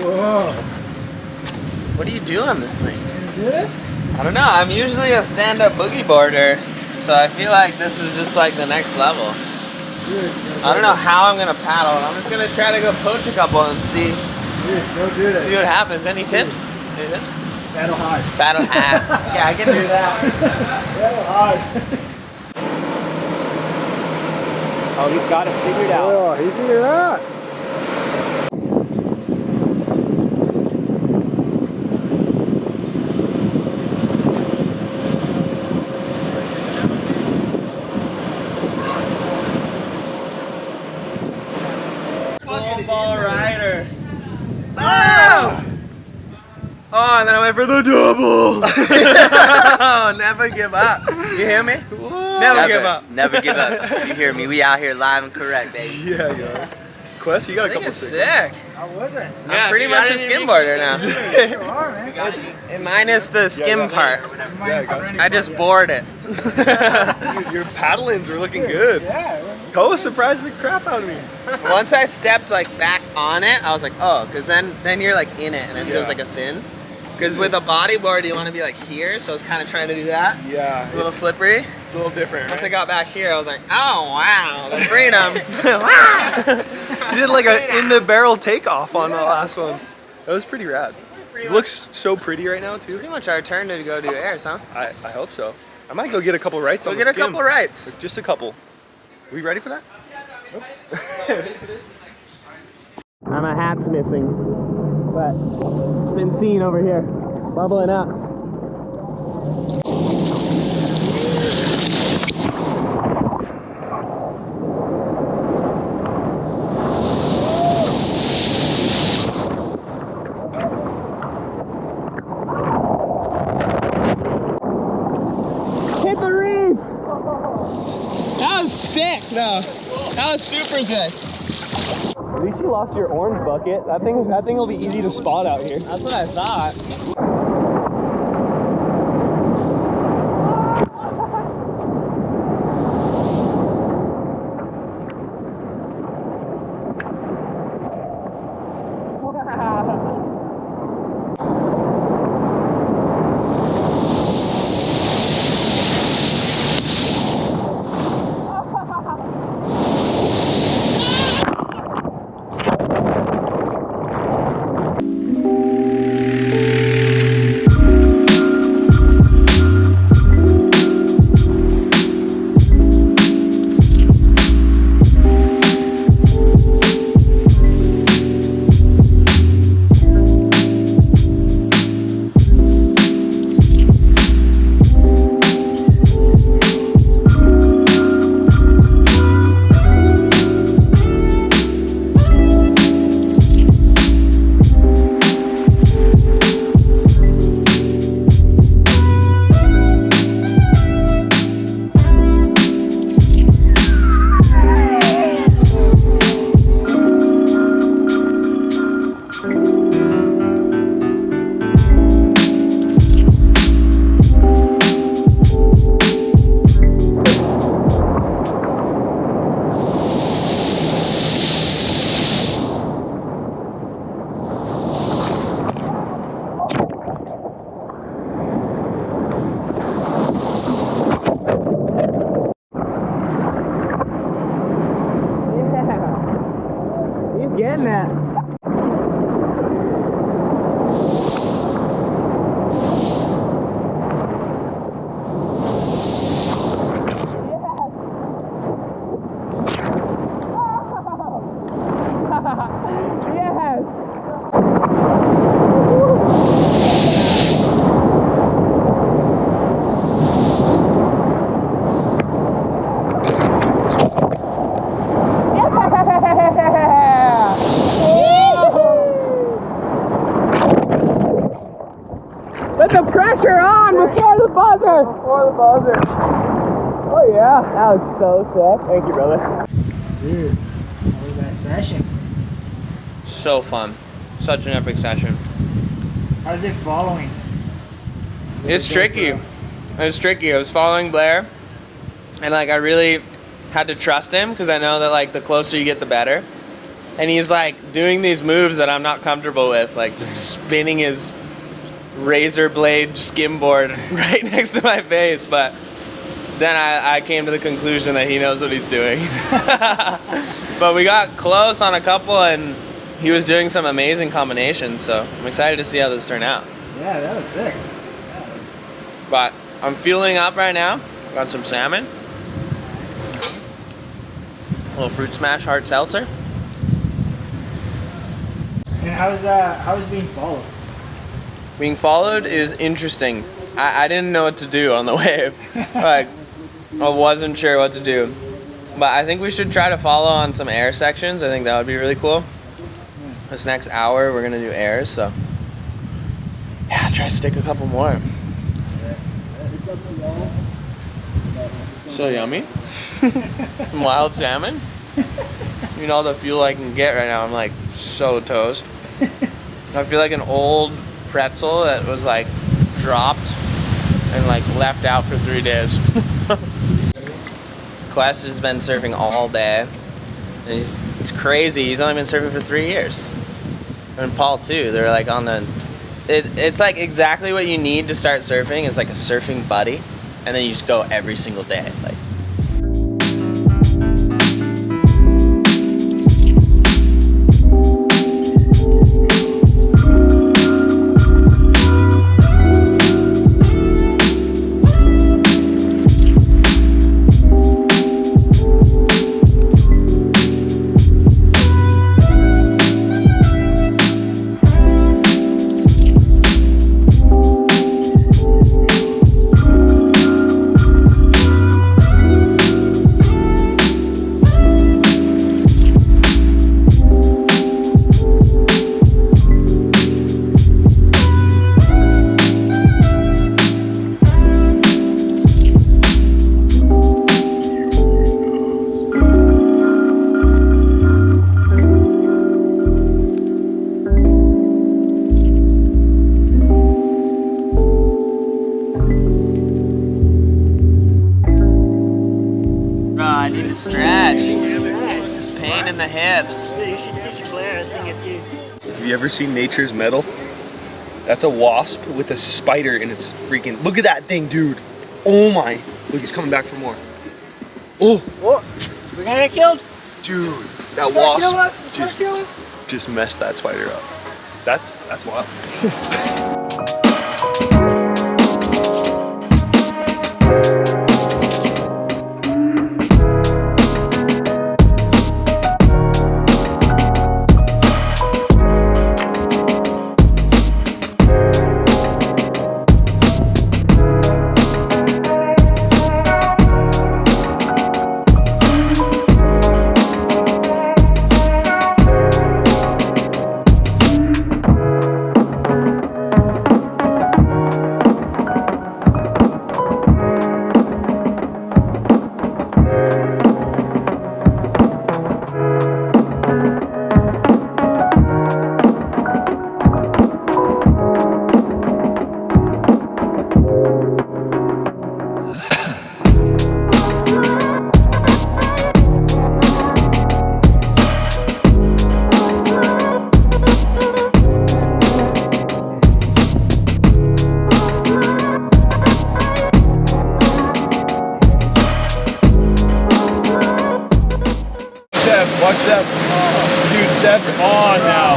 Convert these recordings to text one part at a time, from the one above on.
Whoa. What do you do on this thing? Can you do this? I don't know. I'm usually a stand-up boogie boarder, so I feel like this is just like the next level. Dude, I don't know how I'm gonna paddle. I'm just gonna try to go poach a couple and see. Dude, go do this. See what happens. Any tips? Any tips? Paddle hard. Paddle hard. Yeah, I can do that. Paddle hard. Oh, he's got it figured out. Oh, he figured it out. Ball rider. Oh! Oh, and then I went for the double. Oh, never give up. You hear me? Never give up. Never give up. You hear me? We out here live and correct, baby. Yeah, yeah. Quest, you got a couple sick. How was it? I'm pretty much a skimboarder now. You are, man. Minus the skim part. I just board it. Your paddlings are looking good. Yeah. Koa surprised the crap out of me. Once I stepped like back on it, I was like, oh, because then you're like in it and it feels like a fin. Because with a bodyboard, you want to be like here, so I was kind of trying to do that. Yeah. It's a little slippery. It's a little different. Once I got back here, I was like, oh wow, the freedom. Wow. You did like a in the barrel takeoff on the last one. That was pretty rad. It looks so pretty right now too. Pretty much our turn to go do airs, huh? I hope so. I might go get a couple rights on the We'll get a skim. couple rights. Just a couple. We ready for that? My hat's missing, but it's been seen over here, bubbling up. Hit the reef! That was sick, though. That was super sick. At least you lost your orange bucket. That thing will be easy to spot out here. That's what I thought. Getting that. Put the pressure on before the buzzer! Before the buzzer. Oh yeah, that was so sick. Thank you, brother. Dude, how was that session? So fun. Such an epic session. How's it following? It's tricky. It's tricky. I was following Blair, and like I really had to trust him because I know that like the closer you get, the better. and he's like doing these moves that I'm not comfortable with, like just spinning his razor blade skimboard right next to my face. But then I came to the conclusion that he knows what he's doing. But we got close on a couple, and he was doing some amazing combinations, so I'm excited to see how this turned out. Yeah, that was sick. But I'm fueling up right now. Got some salmon. A little fruit smash hard seltzer. And how's being followed? Being followed is interesting. I didn't know what to do on the wave. Like, I wasn't sure what to do. But I think we should try to follow on some air sections. I think that would be really cool. This next hour, we're gonna do airs, so yeah, try to stick a couple more. So yummy. Some wild salmon. You know, the fuel I can get right now, I'm like so toast. I feel like an old pretzel that was like dropped and like left out for 3 days. Quest has been surfing all day. And it's crazy. He's only been surfing for 3 years. And Paul too. They're like on the. It's like exactly what you need to start surfing. Is like a surfing buddy, and then you just go every single day. Like. The hips. Dude, you should teach Blair a thing or two. Have you ever seen Nature's Metal? That's a wasp with a spider in its freaking. Look at that thing, dude. Oh my. Look, he's coming back for more. Oh. What? We're gonna get killed? Dude, that It's gonna kill us. wasp It's gonna kill us. just messed that spider up. That's wild. Watch Zeb. Dude, Zeb's on now.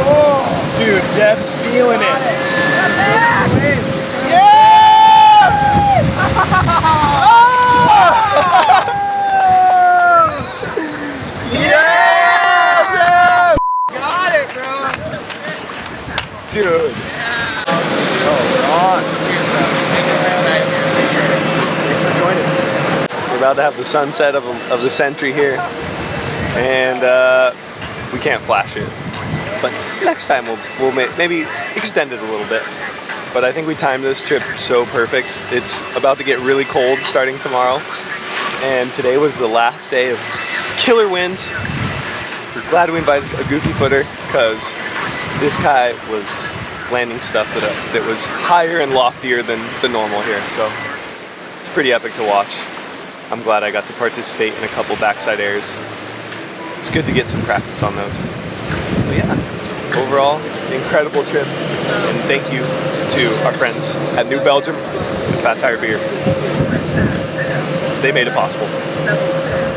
Oh, dude, Zeb's feeling it. Yeah! Yeah! Got it, bro. Dude. Oh, we're on. Thanks for joining. We're about to have the sunset of the Sentry here, and we can't flash it. But next time we'll maybe extend it a little bit. But I think we timed this trip so perfect. It's about to get really cold starting tomorrow, and today was the last day of killer winds. We're glad we invited a goofy footer because this guy was landing stuff that was higher and loftier than the normal here. So it's pretty epic to watch. I'm glad I got to participate in a couple backside airs. it's good to get some practice on those. But yeah, overall, incredible trip. And thank you to our friends at New Belgium and Fattire Beer. They made it possible.